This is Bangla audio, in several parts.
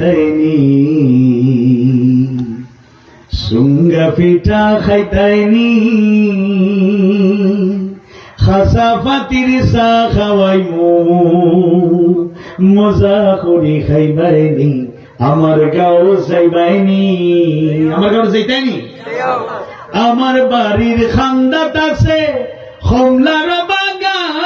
খাইতাইনি, সুঙ্গা পিঠা খাইতাইনি, খাসা ফাতির চা খাওয়াইমু, মজা করি খাইবাইনি, আমার গাঁও যাইবাইনি। আমার গাঁও যাইতাইনি। আমার বাড়ির খান্দাত আছে কমলার বাগান,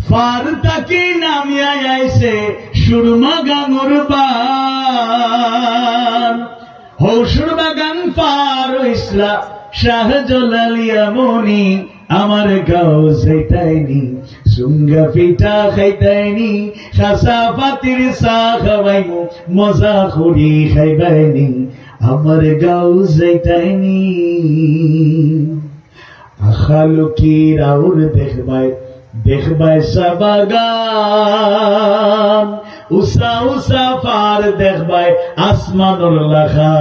ফার তাকি নামিয়া আইছে সুরমা গাঙুর বান, হৌসুর বাগান পার হইসলা শাহজালালিয়া মনি, আমার গাঁও যাইতাইনি, সুঙ্গা পিঠা খাইতাইনি, খাসা ফাতির চা খাওয়াইমু, মজা করি খাইবাইনি, আমার গাঁও যাইতাইনি। আখালুকি রাউর দেখবাই দেখবাই সাবাগান, উষা উষা পার দেখবাই আসমানুর লাখা,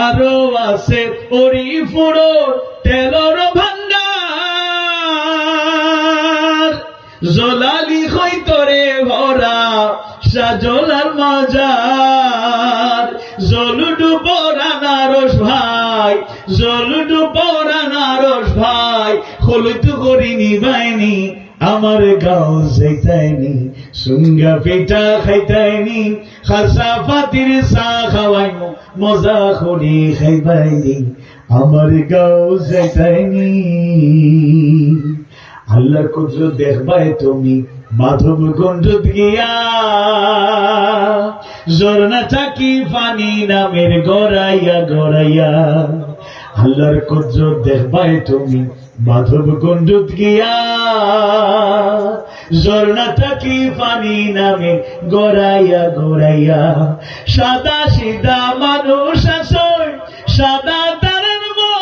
আরো আছে ওরি ফুড়ো তেলর ভান্ডার, জলালি হইতরে ভরা সাজলার মাজার, জলুডু পরানারস ভাই, জলুডু পরানারস ভাই, হলুদ করি নিবাইনি, আমার গাঁও যাইতাইনি, সুঙ্গা পিঠা খাইতাইনি, খাসা ফাতির চা খাওয়াইমু, মজা করি খাইবাইনি, আমার গাঁও যাইতাইনি। আল্লাহর কুদরত দেখবাই তুমি মাধবকুণ্ডত গিয়া, ঝর্ণা থাকি পানি নামের গড়াইয়া গড়াইয়া, আল্লাহর কুদরত দেখবাই তুমি মাধবকুণ্ডত গিয়া, ঝর্ণা থাকি পানি নামে গড়াইয়া গড়াইয়া, সাদা সিধা মানুষ আসয় সাদা তারের মন,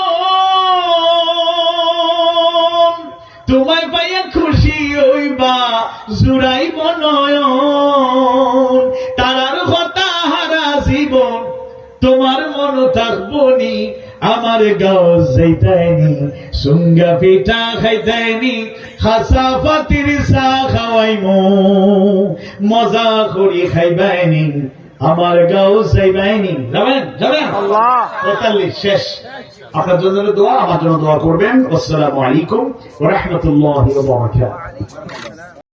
তোমায় পাইয়া খুশি হইবা জুড়াইব নয়ন, তারার কথা হারা জীবন তোমার মন থাকবো নি, আমার গাঁও যাইতাইনি, সুঙ্গা পিঠা খাইতাইনি, খাসা ফাতির চা খাওয়াইমু, মজা করি খাইবাইনি, আমার গাঁও যাইবাইনি। যাবেন যাবেন আল্লাহ ৪৫ শেষ। আপনার জন্য দোয়া, আমার জন্য দোয়া করবেন। আসসালামু আলাইকুম ওয়া রাহমাতুল্লাহি ওয়া বারাকাতুহু।